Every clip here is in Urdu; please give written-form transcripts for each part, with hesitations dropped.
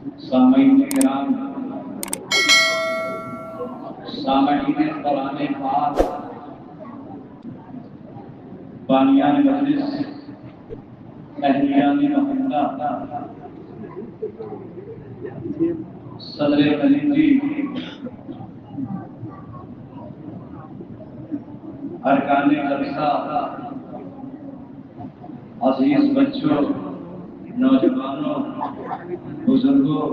سامعین کرام، سامعین قرآن پاک، بانیان مجلس، اہلیان محلہ، صدر کلیجی، ارکان جلسہ، عزیز بچوں، نوجوانوں، بزرگوں،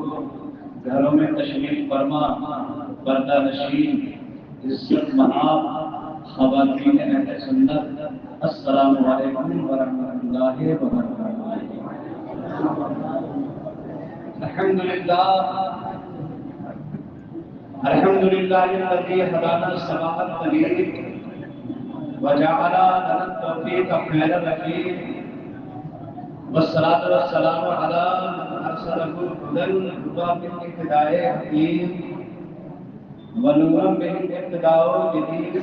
گھروں میں تشریف فرما، پردہ نشین، عزت مآب خواتین اہل سنت، السلام علیکم ورحمۃ اللہ وبرکاتہ۔ الحمدللہ الذی ہدانا لصراط الطریق وجعل لنا التوفیق خیر الرحیم، والصلاة والسلام على من أرسله هدى بالابتداء حكيم ونورا به الابتداء جديد،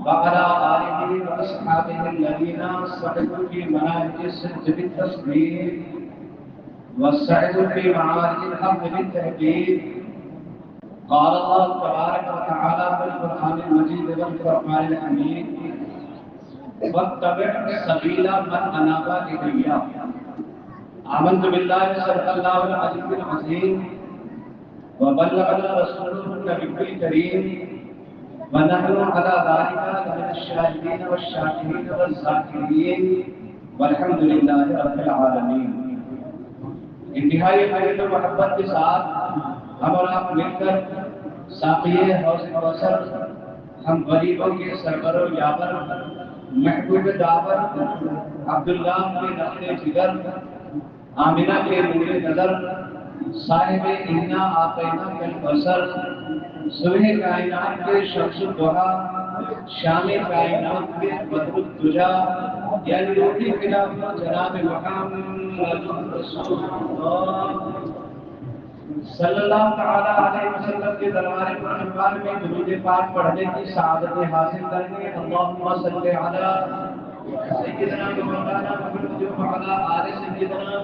وعلى آله وأصحابه الذين صعدوا في مناهج الصدق بالتصديق وسعدوا في معارج الحق بالتهديد. قال الله تبارك وتعالى في القرآن المجيد والفرقان الحميد: واتبع سبيل من أناب إلي. آمنت بالله صدق الله العلي العظيم وبلغنا رسوله النبي الكريم ونحن على ذلك من الشاهدين والشاكرين والذاكرين والحمد لله رب العالمين. انتہائی محبت و محبت کے ساتھ ہم اور آپ مل کر ساقی حوض کوثر، ہم غریبوں کے سرور و یاور، محبوب داور، عبداللہ کے نقل جگر، آمنہ کے نور نظر، صاحب انا آتینا کالکوثر، صبح کائنات کے شمس الضحیٰ، شام کائنات کے بدر الدجا، یعنی روحی خلافت جناب محمد رسول اللہ صلی اللہ تعالی علیہ وسلم کے دربار پرانوار میں درود پاک پڑھنے کی سعادت حاصل کرنے. اللہم صلی علی سیدنا مولانا محمد وعلی آل سیدنا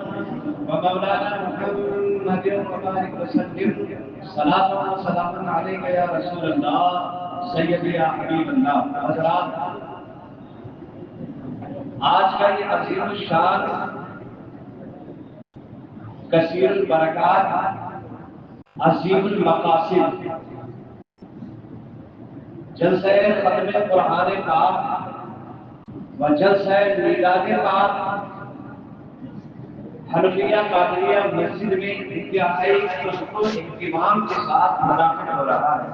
ومولانا محمد وبارک وسلم. صلاۃ و سلام علیک یا رسول اللہ سیدی یا حبیب اللہ. حضرات، آج کا یہ عظیم الشان، کثیر البرکات، عظیم المقاصد جلسہ ختم قرآن پاک و جلسہ میلاد پاک حنفیہ قادریہ مسجد میں انتہائی خشوع و اہتمام کے ساتھ منعقد ہو رہا ہے.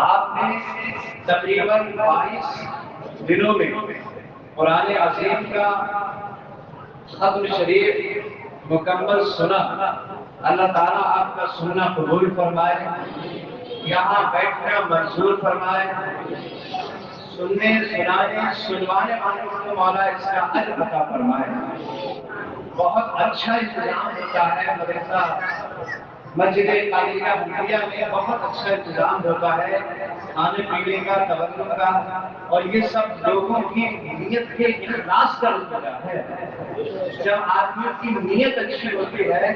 آپ نے تقریباً 22 دنوں میں قرآن عظیم کا ختم شریف مکمل سنا. اللہ تعالیٰ آپ کا سننا قبول فرمائے، یہاں بیٹھنا منظور فرمائے، سننے سنانے سنوانے والوں کو مولا اس کا اجر عطا فرمائے. بہت اچھا انتظام ہوتا ہے مدرسہ مسجد قادریہ حنفیہ میں، بہت اچھا انتظام ہوتا ہے کھانے پینے کا، تبرک کا، اور یہ سب لوگوں کی نیت کے اخلاص کا نتیجہ ہے. جب آدمی کی نیت اچھی ہوتی ہے،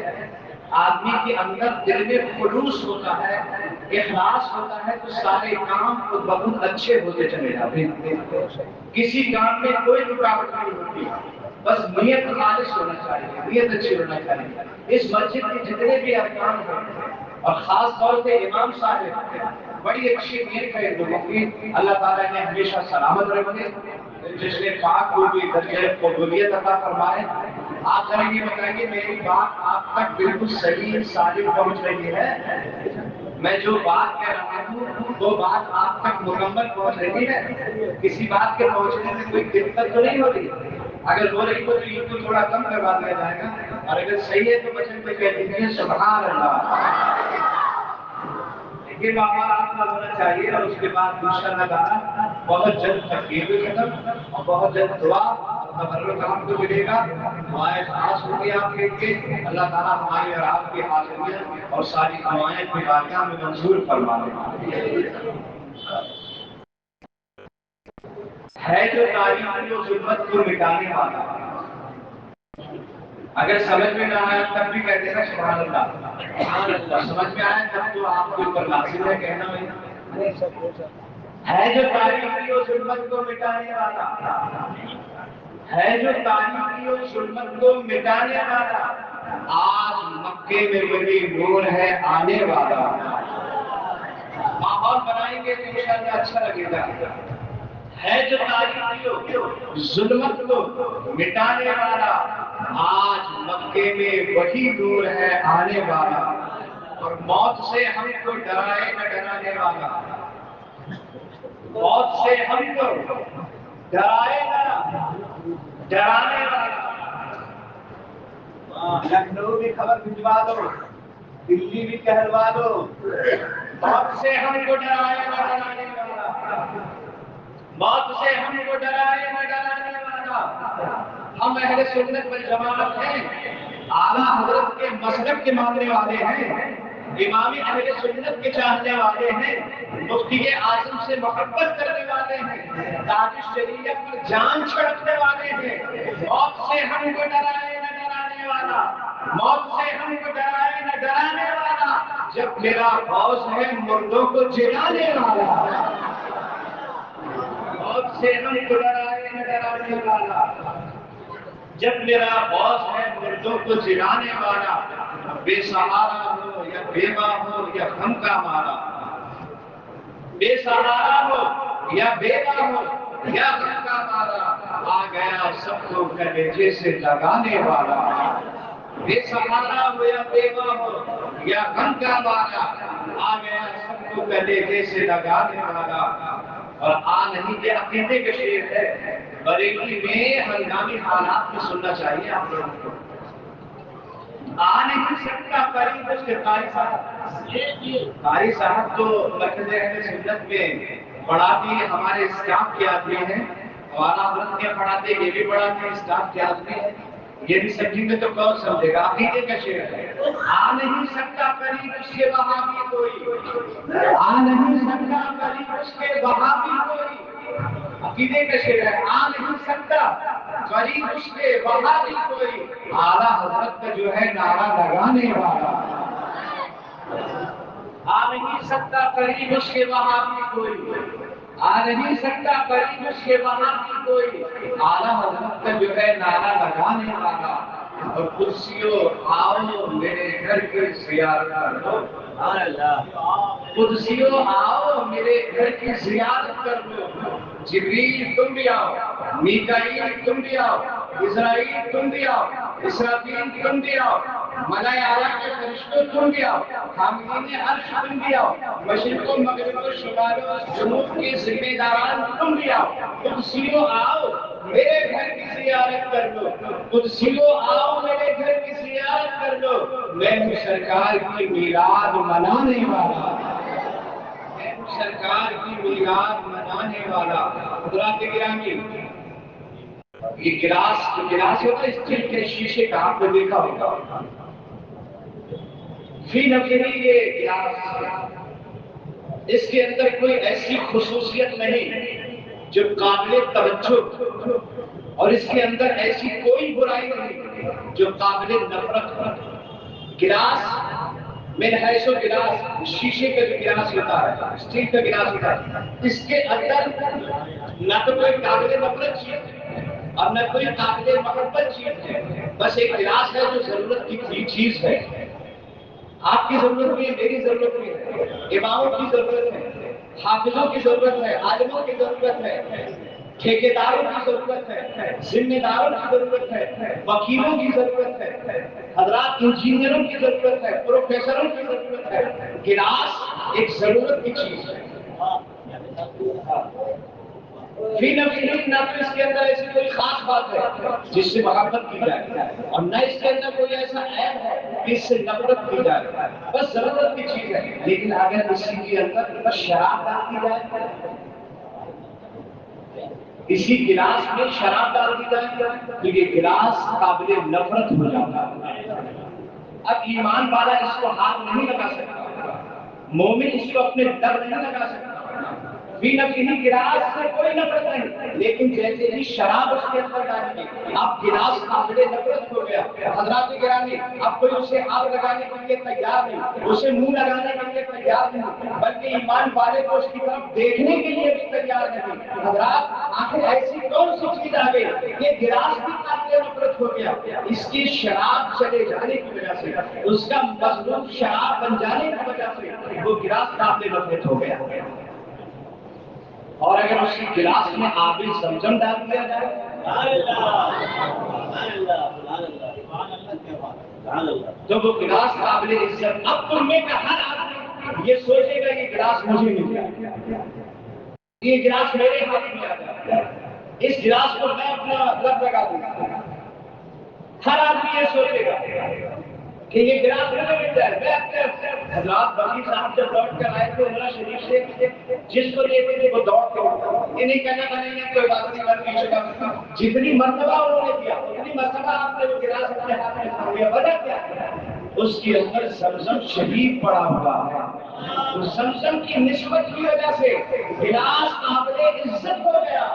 آدمی کے اندر دل میں خلوص ہوتا ہے، اخلاص ہوتا ہے، تو سارے کام خود بخود اچھے ہوتے چلے جاتے ہیں. کسی کام میں کوئی رکاوٹ نہیں ہوتی، بس نیت خالص ہونا چاہیے، نیت اچھی ہونا چاہیے. اس مسجد کے جتنے بھی ارکان ہیں اور خاص طور سے امام صاحب بڑی اچھی نیت ہے لوگوں کی، اللہ تعالیٰ نے ہمیشہ سلامت رکھے، جس نے پاک کو بھی درجہ قبولیت عطا فرمائے. آپ ذرا یہ بتائیے میری بات آپ تک بالکل صحیح سالم پہنچ رہی ہے؟ میں جو بات کہہ رہا ہوں وہ بات آپ تک مکمل پہنچ رہی ہے؟ کسی بات کے پہنچنے میں کوئی دقت تو نہیں ہو رہی؟ اگر ہو رہی تو یہ کو تھوڑا کم کروا دیا جائے گا، اور اگر صحیح ہے تو بچن پہ کہہ دیجیے سبحان اللہ. یہ ماحول آپ کا ہونا چاہیے. اور اس کے بعد انشاءاللہ تعالیٰ بہت جلد تقریر بھی ختم اور بہت جلد دعا اور تبرک آپ کو ملے گا. دعائیں خاص ہوگی آپ کے لیے. اللہ تعالیٰ ہماری اور آپ کی حاضریاں اور ساری دعائیں کی بارگاہ میں منظور فرما دے. ہے جو تاریخ و ظلمت کو مٹانے والا، اگر سمجھ میں نہ آیا تب بھی کہہ دینا سبحان اللہ، سبحان اللہ۔ سمجھ میں آیا تب تو آپ کے اوپر لازم ہے کہنا ہے جو تاریخی و ظلمت کو مٹانے والا، ہے جو تاریخی و ظلمت کو مٹانے والا، آج مکے میں وہی نور ہے آنے والا۔ ماحول بنائیں گے تو انشاءاللہ اچھا لگے گا۔ ہے جو تاریخی و ظلمت کو مٹانے والا، آج مکے میں وہی نور ہے آنے والا، اور موت سے ہم کو ڈرائے نہ ڈرانے والا، موت سے ہم کو ڈرائے نہ ڈرانے والا۔ لکھنؤ بھی خبر بھجوا دو، دلی بھی کہلوا دو، موت سے ہم کو ڈرائے نہ ڈرانے والا، موت سے ہم کو ڈرائے نہ ڈرانے والا۔ ہم اہل سنت والجماعت ہیں، اعلیٰ حضرت کے مسلک کے ماننے والے ہیں، امام اہل سنت کے چاہنے والے ہیں، مفتی اعظم سے محبت کرنے والے ہیں، تاج شریعت پر جان چھڑکنے والے ہیں۔ موت سے ہم کو ڈرائے نہ ڈرانے والا، موت سے ہم کو ڈرائے نہ ڈرانے والا، جب میرا غوث ہے مردوں کو جلانے والا، موت سے ہم کو ڈرائے نہ ڈرانے والا، جب میرا غوث ہے مردوں کو جلانے والا، بے سہارا ہو یا بیوہ ہو یا غم کا مارا، بے سہارا ہو یا بیوہ ہو یا غم کا مارا، آ گیا سب کو کلیجے سے لگانے والا، بے سہارا ہو یا بیوہ ہو یا غم کا مارا، آ گیا سب کو کلیجے سے لگانے والا۔ اور آ نہیں کے عقیدے کے شعر ہے، بریلی میں ہنگامی حالات میں سننا چاہیے آپ لوگوں کو۔ آ نہیں سکتا قریب اس کے قاری صاحب، قاری صاحب تو مرکز اہل سنت میں پڑھاتی ہمارے اسٹاف کے آدمی ہیں، والا حضرت کے پڑھاتے یہ بھی پڑھاتے ہیں، اسٹاف کے آدمی ہیں، یہ بھی سمجھیں گے تو کون سمجھے گا؟ عقیدے کا شعر ہے، آ نہیں سکتا قریب اس کے وہاں بھی کوئی، آ نہیں سکتا قریب اس کے وہاں بھی کوئی، عقیدے کا شعر ہے، آ نہیں سکتا قریب اس کے وہاں بھی کوئی، اعلیٰ حضرت کا جو ہے نعرہ لگانے والا، آ نہیں سکتا قریب اس کے وہاں بھی کوئی، آ نہیں سکتا قریب اس کے وہاں بھی کوئی، اعلیٰ حضرت کا جو ہے نعرہ لگانے والا۔ اور قدسیوں آؤ میرے گھر کی زیارت کر لو، قدسیوں آؤ میرے گھر کی زیارت کر لو، جبریل تم بھی آؤ، میکائیل تم بھی آؤ، اسرائیل تم بھی آؤ، اسرافیل تم بھی آؤ، ملائے اعلیٰ کے فرشتوں تم بھی آؤ، حاملین عرش تم بھی آؤ، مشرق و مغرب و شمال و جنوب کے ذمہ داران تم بھی آؤ، قدسیوں آؤ میرے گھر کی زیارت کر لو، قدسیوں آؤ میرے گھر کی زیارت کر لو، میں ہوں سرکار کی میلاد منانے والا، میں ہوں سرکار کی میلاد منانے والا۔ حضرات گرامی، یہ گلاس ہوتا ہے اسٹیل کے شیشے کا، آپ نے دیکھا ہوگا، فی نفسی یہ گلاس، اس کے اندر کوئی ایسی خصوصیت نہیں جو قابل توجہ، اور اس کے اندر ایسی کوئی برائی نہیں جو قابل نفرت ہو۔ گلاس من حیث گلاس، شیشے کا جو گلاس ہوتا ہے، اسٹیل کا گلاس ہوتا ہے، اس کے اندر نہ تو کوئی قابل نفرت چیز ہے اور نہ کوئی قابل محبت چیز ہے، بس ایک گلاس ہے جو ضرورت کی چیز ہے۔ آپ کی ضرورت بھی ہے، میری ضرورت بھی ہے، اماموں کی ضرورت ہے، حافظوں کی ضرورت ہے، عالموں کی ضرورت ہے، ٹھیکیداروں کی ضرورت ہے، ذمہ داروں کی ضرورت ہے، وکیلوں کی ضرورت ہے، حضرات انجینئروں کی ضرورت ہے، پروفیسروں کی ضرورت ہے۔ گلاس ایک ضرورت کی چیز ہے، فی نفسی، نہ تو اس کے اندر ایسی کوئی خاص بات ہے جس سے محبت کی جائے، اور نہ اس کے اندر کوئی ایسا عیب ہے جس سے نفرت کی جائے، بس ضرورت کی چیز ہے۔ لیکن اگر اسی کے اندر بس شراب ڈال دی جائے، اسی گلاس میں شراب ڈال دی جائے تو یہ گلاس قابل نفرت ہو جاتا ہے۔ اب ایمان والا اس کو ہاتھ نہیں لگا سکتا، مومن اس کو اپنے در نہیں لگا سکتا، فی نفسہ گلاس سے کوئی نفرت نہیں، لیکن جیسے ہی شراب اس کے اندر ڈالیں گے اب گلاس قابل نفرت ہو گیا۔ حضرات گرامی، اب کوئی اسے آگ لگانے کے لیے تیار نہیں، اسے منہ لگانے کے لیے تیار نہیں، بلکہ ایمان والے کو اس کی طرف دیکھنے کے لیے بھی تیار نہیں۔ حضرات آخر ایسی کون سی چیز آ گئی کہ گلاس بھی قابل نفرت ہو گیا؟ اس کی شراب چلے جانے کی وجہ سے، اس کا مظلوم شراب بن جانے کی وجہ سے وہ گلاس قابل نفرت ہو گیا۔ اور اگر اسی گلاس میں آب زمزم ڈال دیا جائے تو وہ گلاس قابل عزت۔ اب تمہیں کا ہر آدمی یہ سوچے گا یہ گلاس مجھے مل گیا، یہ گلاس میرے ہاتھ میں آ جائے، اس گلاس کو میں اپنا لب لگا دوں گا۔ ہر آدمی یہ سوچے گا کہ یہ گلاس مجھے مل جائے۔ میں اپنے حضرات بقی صاحب جب لوٹ کر آئے تھے عمرہ شریف سے، جس کو دیتے تھے وہ دوڑ کے یہ نہیں کہنا کہ نہیں کوئی بات نہیں بات پیچھے کا، جتنی مرتبہ انہوں نے دیا اتنی مرتبہ آپ نے وہ گلاس اپنے ہاتھ میں کھا لیا۔ وجہ کیا ہے؟ اس کے اندر زمزم شریف پڑا ہوا ہے، تو زمزم کی نسبت کی وجہ سے گلاس قابل عزت ہو گیا۔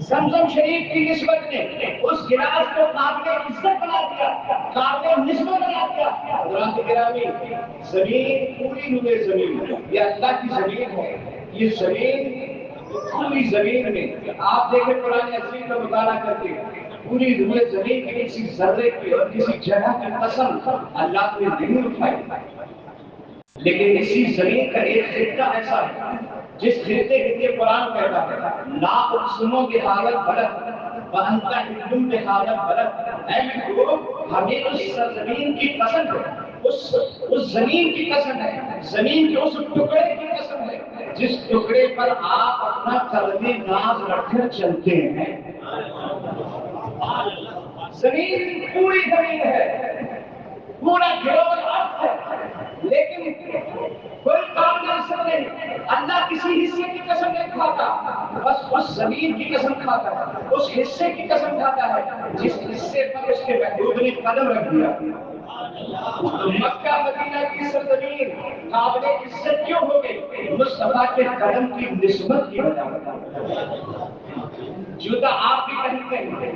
زمزم شریف کی نسبت نے اس گلاس کو قابل عزت بنا دیا، قابل نسبت بنا دیا۔ حضرات گرامی، زمین پوری نور زمین یہ اللہ کی زمین ہے، یہ زمین پوری زمین میں آپ دیکھیں قرآن عظیم کا مطالعہ کرتے پوری نور زمین کے کسی ذرے کی اور کسی جگہ کی قسم اللہ نے نہیں اٹھائی، لیکن اسی زمین کا ایک خطہ ایسا ہے جس خطے کے لیے قرآن کہتا ہے لا اقسم بہذا البلد وانت حل بہذا البلد، اے محبوب ہمیں اس زمین کی قسم ہے، اس زمین کی قسم ہے، زمین کے اس ٹکڑے کی قسم ہے جس ٹکڑے پر آپ اپنا قدم ناز رکھ کر چلتے ہیں۔ زمین پوری زمین ہے، پورا گلوبل ارتھ ہے، لیکن کوئی کام نہیں سکتے۔ اللہ کسی حصے کی قسم نہیں کھاتا، بس اس زمین کی قسم کھاتا ہے، اس حصے کی قسم کھاتا ہے جس حصے پر اس کے محبوب نے قدم رکھ دیا۔ تو مکہ مدینہ کی سرزمین قابل عزت کیوں ہو گئی؟ مصطفیٰ کے قدم کی نسبت کی وجہ سے۔ جوتا آپ بھی پہنتے ہیں،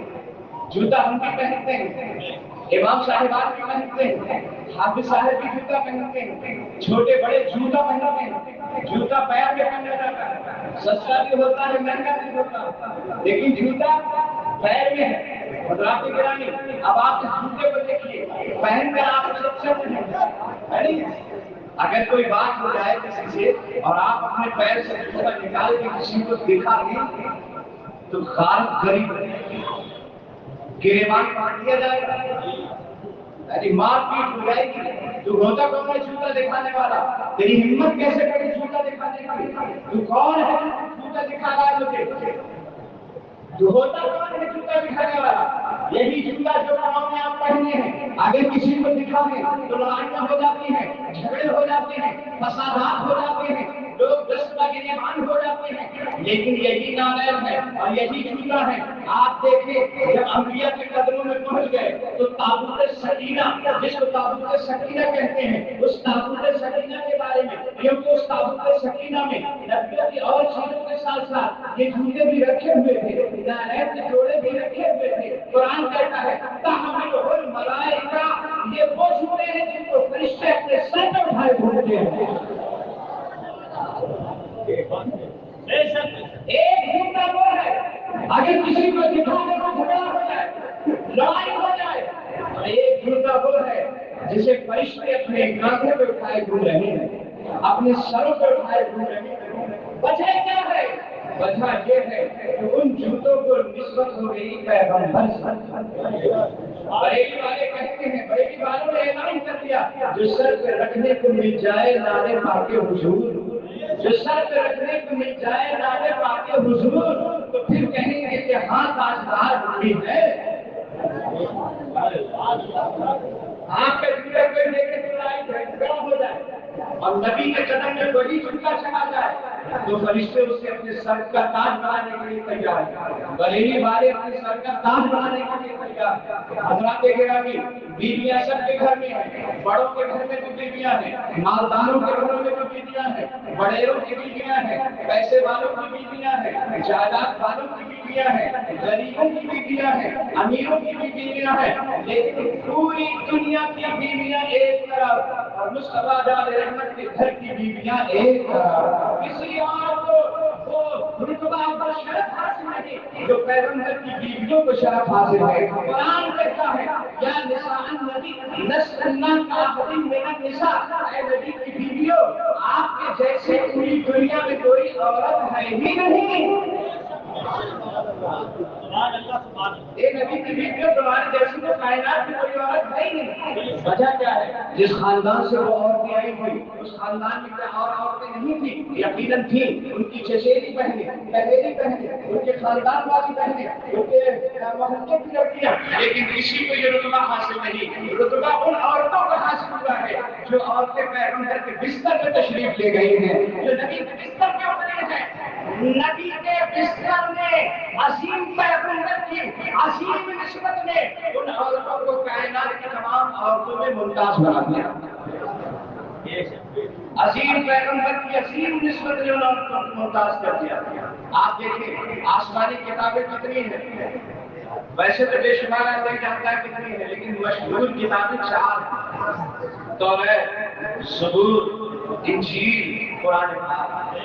جوتا ہم بھی پہنتے ہیں، امام صاحبان بھی پہنتے ہیں، حافظ صاحب بھی جوتا پہنتے ہیں، چھوٹے بڑے جوتا پہنتے ہیں، جوتا پیر میں پہنا جاتا ہے، سستا بھی ہوتا ہے مہنگا بھی ہوتا ہے، لیکن جوتا پیر میں ہے۔ حضرات گرامی، اب آپ اس جوتے کو دیکھیے، پہن کر آپ سب سے اگر کوئی بات ہو جائے کسی سے اور آپ اپنے پیر سے جوتا نکال کے کسی کو دکھا دیں تو غارت غریب گریبان کاٹ دیا جائے گا، یعنی مار پیٹ ہو جائے گی۔ تو ہوتا کون ہے جوتا دکھانے والا؟ تیری ہمت کیسے کرے جوتا دکھانے کی؟ تو کون ہے جوتا دکھا رہا ہے مجھے؟ تو ہوتا کون ہے جوتا دکھانے والا؟ یہی جوتا جو پاؤں میں آپ پہنے ہیں، اگر کسی کو دکھا دیں تو لڑائیاں ہو جاتی ہیں، جھگڑے ہو جاتے ہیں، فسادات ہو جاتے ہیں، لوگ دست کا گریبان ہو جاتے ہیں، لیکن یہی نالین ہے اور یہی جوتا ہے۔ آپ دیکھیں جب انبیاء کے قدموں میں پہنچ گئے تو تابوت سکینہ، جس کو تابوت سکینہ کہتے ہیں، اس تابوت سکینہ کے بارے میں، کیونکہ اس تابوت سکینہ میں نبیوں کی اور چیزوں کے ساتھ ساتھ یہ جوتے بھی رکھے ہوئے تھے، نالین کے جوڑے بھی رکھے ہوئے تھے۔ قرآن کہتا ہے تحملہ الملائکہ، یہ وہ جوتے ہیں جن کو فرشتے اپنے سر پر اٹھائے گھومتے ہیں۔ ایک جوتا وہ ہے اگر کسی کو دکھانے کو جھگڑا ہو جائے، لڑائی ہو جائے، اور ایک جوتا وہ ہے جسے فرشتے اپنے کاندھے پہ اٹھائے گھوم رہے ہیں، اپنے سروں پہ اٹھائے گھوم رہے ہیں۔ وجہ کیا ہے؟ وجہ یہ ہے کہ ان جوتوں کو نسبت ہو گئی پیغمبر سے۔ بریلی والے کہتے ہیں، بریلی والوں نے اعلان کر دیا جو سر پہ رکھنے کو مل جائے نعرے پاک حضور، جو سر پہ رکھنے کو مل جائے نعرے پاک حضور، تو پھر کہیں گے کہ ہاں تاجدار بھی ہے۔ آپ کا جوتا کوئی دیکھے تو لڑائی جھگڑا ہو جائے، اور نبی کے قدم میں وہی جھکا چلا جائے تو فرشتے اسے اپنے سر کا تاج بنانے کے لیے تیار ہیں، بریلی والے اپنے سر کا تاج بنانے کے لیے تیار ہیں۔ حضرات گرامی، بیویاں سب کے گھر میں ہیں، بڑوں کے گھر میں بھی بیویاں ہیں، مالداروں کے گھروں میں بھی بیویاں ہیں، بڑیروں کی بیویاں ہیں، پیسے والوں کی بیویاں ہیں، جائیداد والوں کی بیویاں ہیں، غریبوں کی بیویاں ہیں، امیروں کی بھی بیویاں ہیں، لیکن پوری دنیا کی بیویاں ایک طرف اور مصطفیٰ جان رحمت کے گھر کی بیویاں ایک طرف۔ کسی اور کو وہ رتبہ اور شرف حاصل نہیں جو پیغمبر کی بیویوں کو شرف حاصل ہے۔ قرآن کہتا ہے یا نساء النبی لستن کاحد من النساء، اے نبی کی بیویوں آپ کے جیسے پوری دنیا میں کوئی عورت ہے ہی نہیں۔ اے نبی کی بیویوں تمہارے جیسی تو کائنات میں کوئی عورت ہے ہی نہیں۔ وجہ کیا ہے؟ جس خاندان سے وہ عورتیں آئی تھی اس خاندان میں کیا اور عورتیں نہیں تھیں؟ یقیناً تھیں، ان کی چچیری بہنیں، پہیری بہنیں، ان کے خاندان والی بہنیں، ان کے محلے کی لڑکیاں، لیکن کسی کو یہ رتبہ حاصل نہیں۔ رتبہ ان عورتوں کو حاصل ہوا ہے جو عورتیں پیغمبر کے بستر پہ تشریف لے گئی ہیں، جو نبی کے بستر پہ اتری ہیں۔ نبی کے بستر میں عظیم پیغمبر کی عظیم نسبت نے ان عورتوں کو کائنات کی تمام عورتوں میں ممتاز بنا دیا۔ عظیم پیغمبر کی عظیم نسبت نے ان عورتوں کو ممتاز کر دیا۔ آپ دیکھیں آسمانی کتابیں کتنی ہیں، ویسے تو بے شمار ہے، کوئی جانتا ہے کتنی ہے، لیکن مشہور کتابیں 4 ہیں، توریت، زبور، انجیل، قرآن پاک۔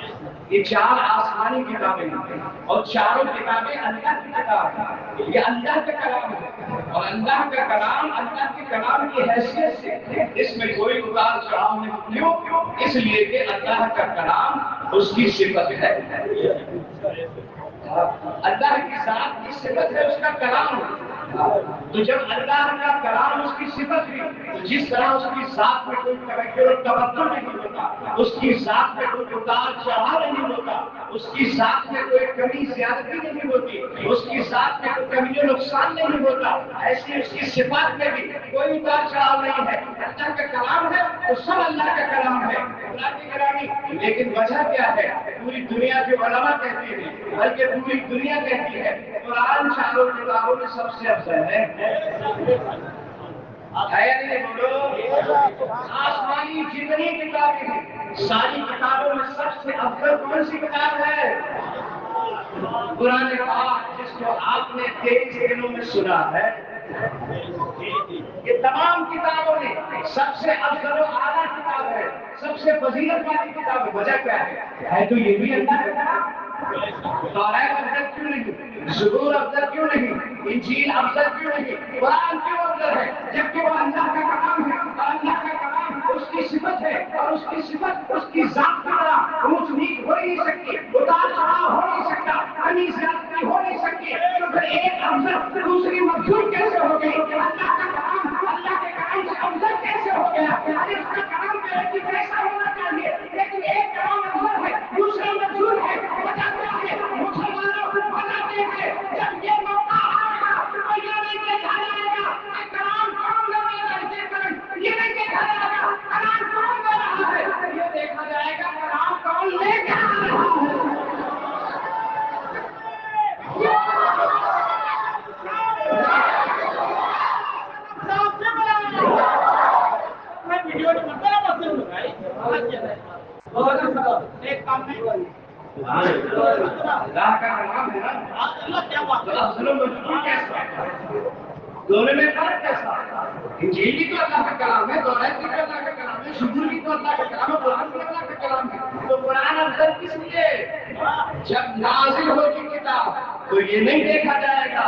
یہ 4 آسمانی کتابیں ہیں اور چاروں کتابیں اللہ کی کتاب ہیں، یہ اللہ کا کلام ہے اور اللہ کا کلام اللہ کے کلام کی حیثیت سے اس میں کوئی اتار چڑھاؤ نہیں۔ کیوں؟ اس لیے کہ اللہ کا کلام اس کی صفت ہے، اللہ کی ذات کی صفت ہے، اس کا کلام ہے۔ تو جب اللہ کا کلام اس کی صفت ہے تو جس طرح اس کی ذات میں کوئی تغیر و تبدل نہیں ہوتا، اس کی ذات میں کوئی اتار چڑھاؤ نہیں ہوتا، اس کی ذات میں کوئی کمی زیادتی نہیں ہوتی، اس کی ذات میں کوئی کمی و نقصان نہیں ہوتا، ایسی اس کی صفات میں بھی کوئی اتار چڑھاؤ نہیں ہے۔ اللہ کا کلام ہے تو سب اللہ کا کلام ہے۔ اللہ کی کلامی، لیکن وجہ کیا ہے؟ پوری دنیا کے علماء کہتے ہیں، بلکہ پوری دنیا کہتی ہے قرآن چاروں کتابوں میں سب سے افضل ہے۔ نہیں بولو، آسمانی جتنی کتابیں ہیں ساری کتابوں میں سب سے افضل کون سی کتاب ہے؟ قرآن پاک، جس کو آپ نے 23 دنوں میں سنا ہے۔ یہ تمام کتابوں میں سب سے افضل و اعلیٰ کتاب ہے، سب سے فضیلت والی کتاب ہے۔ وجہ کیا ہے تو یہ بھی اللہ کا کلام۔ توریت افضل کیوں نہیں؟ زبور افضل کیوں نہیں؟ انجیل افضل کیوں نہیں؟ قرآن کیوں افضل ہے؟ جبکہ وہ اللہ کا کلام ہے اور اللہ کا کلام اس کی صفت ہے اور اس کی صفت اس کی ذات کی طرح اونچ نیچ ہو نہیں سکتی، اتار چڑھاؤ ہو نہیں سکتا، کمی زیادتی ہو نہیں سکتی، تو پھر ایک افضل دوسری مفضول کیسے ہو گئی؟ اللہ کا کلام اللہ کے کلام سے افضل کیسے ہو گیا؟ ارے اس کا کلام جو ہے کیسا ہونا چاہیے، لیکن ایک کلام افضل ہے دوسرا مفضول ہے۔ بتاتے ہیں مسلمانوں بتاتے ہیں جب یہ موقع آئے گا تو یہ نہیں دیکھا جائے گا کہ کلام کون لے رہا ہے، یہ نہیں دیکھا جائے گا کلام کون لے رہا ہے، یہ دیکھا جائے گا کلام کون لے کے آ رہا ہے۔ ایک کام نہیں اللہ کا کلام ہے نا، دونوں میں فرق کیسا؟ انجیل بھی تو اللہ کا کلام ہے، توریت بھی تو اللہ کا کلام ہے، زبور بھی تو اللہ کا کلام ہے، قرآن بھی اللہ کا کلام ہے۔ تو قرآن افضل کس لیے؟ جب نازل ہوگی کتاب تو یہ نہیں دیکھا جائے گا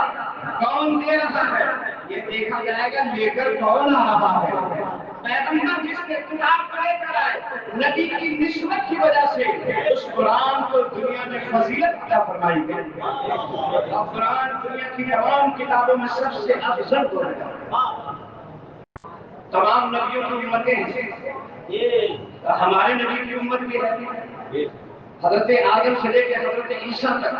کون دے رہا ہے، یہ دیکھا جائے گا لے کر کون آ رہا ہے۔ پیغمبر جس کے کتاب کو لے کر آئے، نبی کی نسبت کی وجہ سے اس قرآن کو دنیا میں فضیلت عطا فرمائی گئی اور قرآن دنیا کی تمام کتابوں میں سب سے افضل ہو گیا۔ تمام نبیوں کی امتیں ہیں، ہمارے نبی کی امت بھی ہے، حضرت آدم سے لے کے حضرت عیسیٰ تک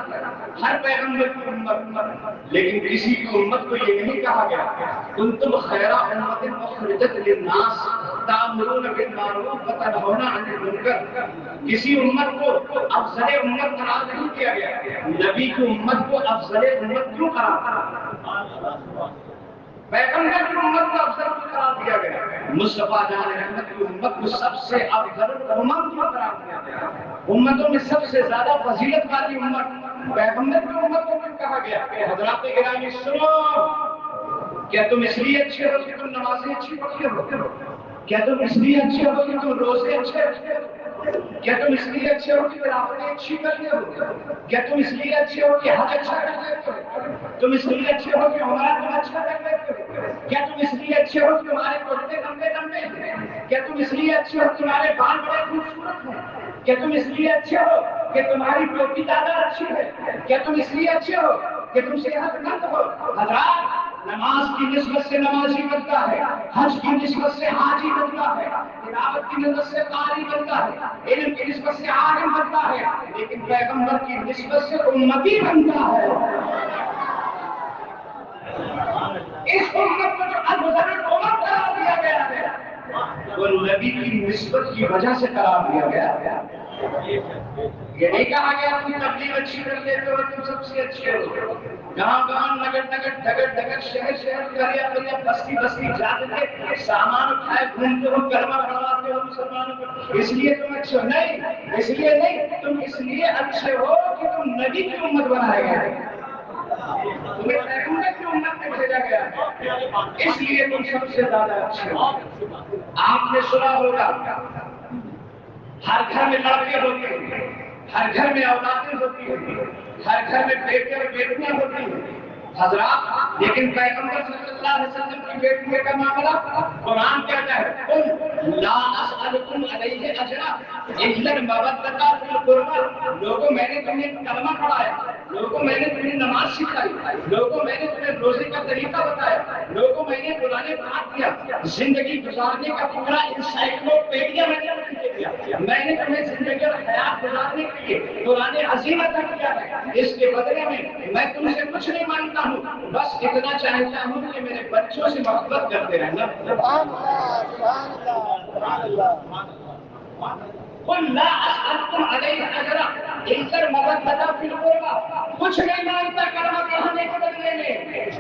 ہر پیغمبر کی امت، لیکن کسی کی امت کو یہ نہیں کہا گیا کنتم خیر امت اخرجت للناس تأمرون بالمعروف وتنہون عن المنکر۔ کسی امت کو افضل امت قرار نہیں دیا گیا، نبی کی امت کو افضل امت کیوں قرار؟ پیغمبر کی امت کو افضل قرار دیا گیا، مصطفیٰ جان احمد کی امت کو سب سے افضل امت کو قرار دیا گیا۔ امتوں میں سب سے زیادہ فضیلت والی امت پیغمبر کی امت کو کیوں کہا گیا؟ کہ حضرات گرامی سنو، کیا تم اس لیے اچھے ہو کہ تم نمازیں اچھی پڑھتے ہو؟ کیا تم اس لیے اچھے ہو کہ تم روزے اچھے رکھتے ہو؟ کیا تم اس لیے اچھے ہو کہ تلاوتیں اچھی کرتے ہو؟ کیا تم اس لیے اچھے ہو کہ حج اچھا کر لیتے ہو؟ تم اس لیے اچھے ہو کہ عمرہ تم اچھا کر لیتے ہو؟ کیا تم اس لیے اچھے ہو کہ تمہارے کرتے لمبے لمبے ہیں؟ کیا تم اس لیے اچھے ہو کہ تمہارے بال بڑے خوبصورت ہیں؟ کیا تم اس لیے اچھے ہو کہ تمہاری ٹوپی زیادہ اچھی ہے؟ کیا تم اس لیے اچھے ہو کہ تم صحت مند ہو؟ حضرات، نماز کی نسبت سے نمازی بنتا ہے، حج کی نسبت سے حاجی بنتا ہے، تلاوت کی نسبت سے قاری بنتا ہے، علم کی نسبت سے عالم بنتا ہے، لیکن پیغمبر کی نسبت سے امتی بنتا ہے۔ اس امت کو جو افضل الامم قرار دیا گیا ہے وہ نبی کی نسبت کی وجہ سے قرار دیا گیا۔ یہ نہیں کہا گیا تم تبلیغ اچھی کر لیتے ہو تم سب سے اچھے ہو، گاؤں گاؤں نگر نگر ڈگر ڈگر شہر شہر قریہ قریہ بستی بستی جاتے کے سامان اٹھائے گھومتے ہو، کلمہ پڑھواتے ہو مسلمانوں کو، اس لیے تم اچھے ہو؟ نہیں، اس لیے نہیں، تم اس لیے اچھے ہو کہ تم نبی کی امت بنائے گئے، تمہیں پیغمبر کی امت میں بھیجا گیا ہے، اس لیے تم سب سے زیادہ اچھے ہو۔ آپ نے سنا ہوگا ہر گھر میں لڑکے ہوتے ہیں، ہر گھر میں اولادیں ہوتی ہیں، ہر گھر میں بیٹے اور بیٹیاں ہوتی ہیں حضرات، لیکن پیغمبر صلی اللہ علیہ وسلم کی بیٹی کا معاملہ قرآن کہتا ہے قل لا اسألکم علیہ اجرا الا المودۃ فی القربى، لوگوں میں نے تمہیں کلمہ پڑھایا، لوگوں میں نے تمہیں نماز سکھائی، لوگوں میں نے تمہیں روزے کا طریقہ بتایا، لوگوں میں نے قرآن پاک دیا، زندگی گزارنے کا پورا انسائکلوپیڈیا میں نے دیا، میں نے تمہیں زندگی اور حیات گزارنے کے لیے قرآن عظیم عطا کیا ہے، اس کے بدلے میں تم سے کچھ نہیں مانگتا ہوں، بس اتنا چاہتا ہوں کہ میرے بچوں سے محبت کرتے رہنا۔ سبحان اللہ، سبحان اللہ، سبحان اللہ۔ قل لا اسألکم علیہ اجرا الا المودۃ فی القربى، کچھ نہیں مانگتا کلمہ پڑھانے کے بدلے میں،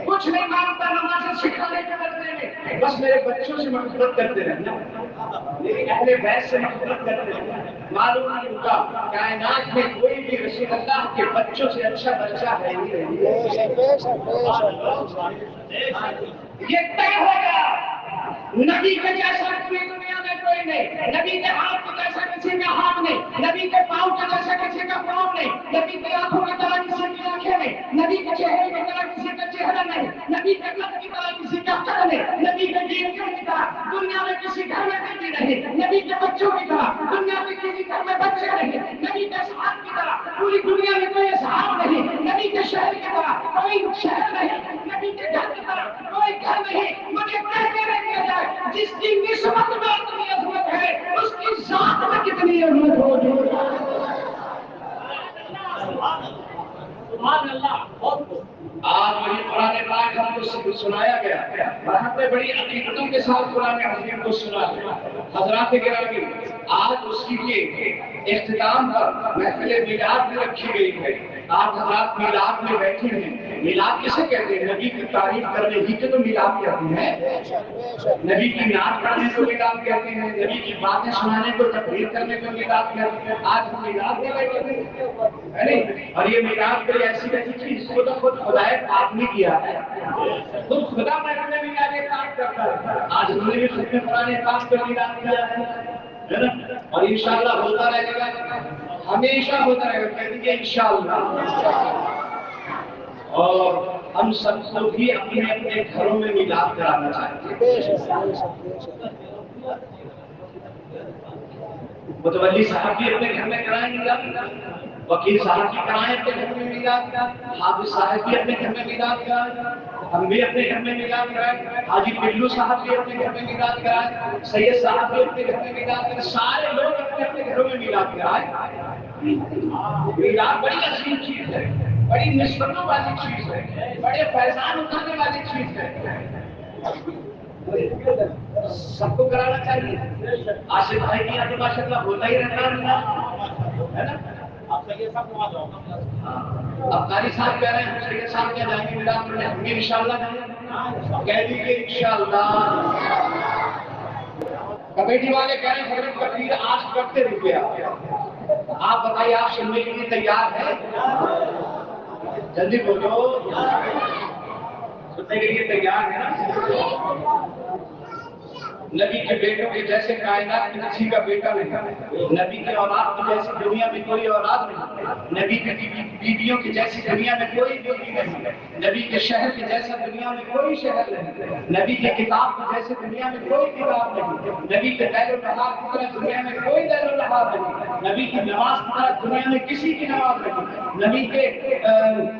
کچھ نہیں مانگتا نماز سکھانے کے بدلے میں، بس میرے بچوں سے محبت کرتے رہنا، میری اہل بیت سے محبت کرتے رہنا۔ معلوم نہیں ہوگا کائنات میں کوئی بھی رسول اللہ کے بچوں سے اچھا بچہ ہے ہی نہیں۔ بے شک، بے شک، بے شک، بے شک۔ یہ طے ہو گیا، نبی کے جیسا پوری دنیا میں کوئی نہیں، نبی کے ہاتھ کے جیسا کسی کا ہاتھ نہیں، نبی کے پاؤں کے جیسا کسی کا پاؤں نہیں، نبی کے آنکھوں کی طرح کسی کی آنکھیں نہیں، نبی کے چہرے کی طرح کسی کا چہرہ نہیں، نبی کے قد کی طرح کسی کا قد نہیں، نبی کے بیویوں کی طرح دنیا میں کسی گھر میں بیٹی نہیں، نبی کے بچوں کی طرح دنیا میں کسی گھر میں بچے نہیں، نبی کے اصحاب کی طرح پوری دنیا میں کوئی اصحاب نہیں، نبی کے شہر کی طرح کوئی شہر نہیں، نبی کے گھر کی طرح کوئی گھر نہیں۔ مجھے کہنے میں دیا جائے جس کی نسبت میں اتنی عظمت ہے اس کی ذات میں کتنی عظمت ہوگی۔ سبحان اللہ۔ آج وہی قرآن پاک ہم کو سنایا گیا، ہم نے بڑی عقیدتوں کے ساتھ قرآن عظیم کو سنا ہے۔ حضرات گرامی، آج اس کی اختتام پر محفل میلاد میں رکھی گئی ہے، آپ حضرات میلاد میں بیٹھے ہیں۔ میلاد کسے کہتے ہیں؟ نبی کی تعریف کرنے ہی کے تو میلاد کہتے ہیں، نبی کی نعت پڑھنے کو میلاد کہتے ہیں، نبی کی باتیں سنانے کو تقریر کرنے کو میلاد کہتے ہیں۔ آج ہم میلاد میں بیٹھے ہیں، اور یہ میلاد کوئی ایسی ویسی چیز جس کو تو خود خدائے پاک نے کیا ہے، خود خدا محفل میلاد پاک کرتا ہے۔ آج ہم نے بھی خود میں قرآن پاک کا میلاد کیا ہے نا، اور انشاءاللہ ہوتا رہے گا، ہمیشہ ہوتا رہے گا، کہہ دیجیے انشاءاللہ۔ اور ہم سب کو بھی اپنے اپنے گھروں میں میلاد کرانا چاہیے۔ متولی صاحب بھی اپنے گھر میں کرائیں میلاد، وکیل صاحب بھی کرائیں اپنے گھر میں میلاد، حافظ صاحب بھی اپنے گھر میں میلاد کرائیں، ہم بھی اپنے گھر میں میلاد کرائیں، حاجی پلو صاحب بھی اپنے گھر میں میلاد کرائیں، سید صاحب بھی اپنے گھر میں میلاد کرائیں، سارے لوگ اپنے اپنے گھروں میں میلاد کرائیں۔ میراث بڑی عظیم چیز ہے، بڑی نسبتوں والی چیز ہے، بڑے فیضان اٹھانے والی چیز ہے، سب کو کرانا چاہیے۔ آصف بھائی کی یہاں تو ماشاء اللہ ہوتا ہی رہتا ہے نا۔ اب قاری صاحب کہہ رہے ہیں سید صاحب کیا جائیں گے میراث میں، ہم بھی انشاءاللہ جائیں گے، کہہ دیجیے انشاءاللہ۔ کمیٹی والے کہہ رہے ہیں حضرت کبیر آج کرتے رکے آپ بتائیے، آپ سننے کے لیے تیار ہیں؟ جلدی بولو، سننے کے لیے تیار ہیں نا؟ نبی کے بیٹوں کے جیسے کائنات میں کسی کا بیٹا نہیں، نبی کے اولاد کی جیسی دنیا میں کوئی اولاد نہیں، نبی کے بیویوں کی جیسی دنیا میں کوئی بیوی نہیں، نبی کے شہر کے جیسا دنیا میں کوئی شہر نہیں، نبی کے کتاب کی جیسے دنیا میں کوئی کتاب نہیں، نبی کے دیر النہار کی طرح دنیا میں کوئی دیر النہار نہیں، نبی کی نماز کی طرح دنیا میں کسی کی نماز نہیں، نبی کے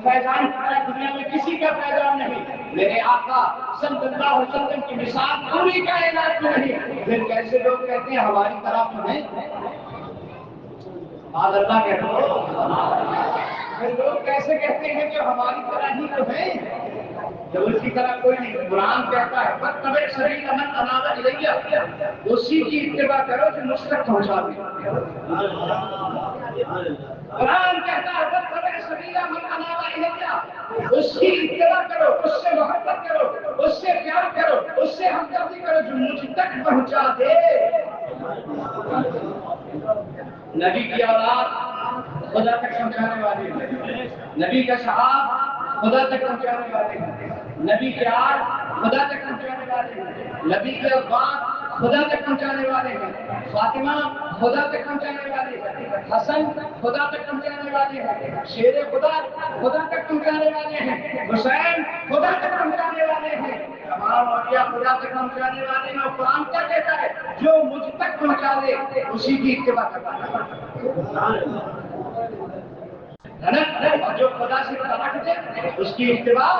فیضان کی طرح دنیا میں کسی کا فیضان نہیں۔ میرے آقا صلی اللہ علیہ وسلم کی مثال پوری کائنات میں نہیں، پھر کیسے لوگ کہتے ہیں ہماری طرف ہے؟ آج اللہ کہتے ہیں، پھر لوگ کیسے کہتے ہیں کہ ہماری طرح ہی تو ہے جب اس کی طرح کوئی نہیں۔ قرآن کہتا ہے فَاتَّبِعْ سَبِيلَ مَنْ أَنَابَ إِلَيَّ، اسی کی اتباع کرو جو مجھ تک پہنچا دے۔ قرآن کہتا ہے فَاتَّبِعْ سَبِيلَ مَنْ أَنَابَ إِلَيَّ، اس کی اتباع کرو، اس سے محبت کرو، اس سے پیار کرو، اس سے ہمدردی کرو جو مجھ تک پہنچا دے۔ نبی کی اولاد خدا تک پہنچانے والے ہیں، نبی کا صحاب خدا تک پہنچانے والے ہیں، نبی کے آل خدا تک پہنچانے والے ہیں، نبی کے اباء خدا تک پہنچانے والے ہیں، فاطمہ خدا تک پہنچانے والے ہیں، حسن خدا تک پہنچانے والے ہیں، شیر خدا خدا تک پہنچانے والے ہیں، حسین خدا تک پہنچانے والے ہیں، تمام اولیاء خدا تک پہنچانے والے ہیں۔ اور قرآن کیا کہتا ہے؟ جو مجھ تک پہنچا دے اسی کی اتباع کرنا ہے نا؟ اور جو خدا سے پلٹ دے اس کی اتباع۔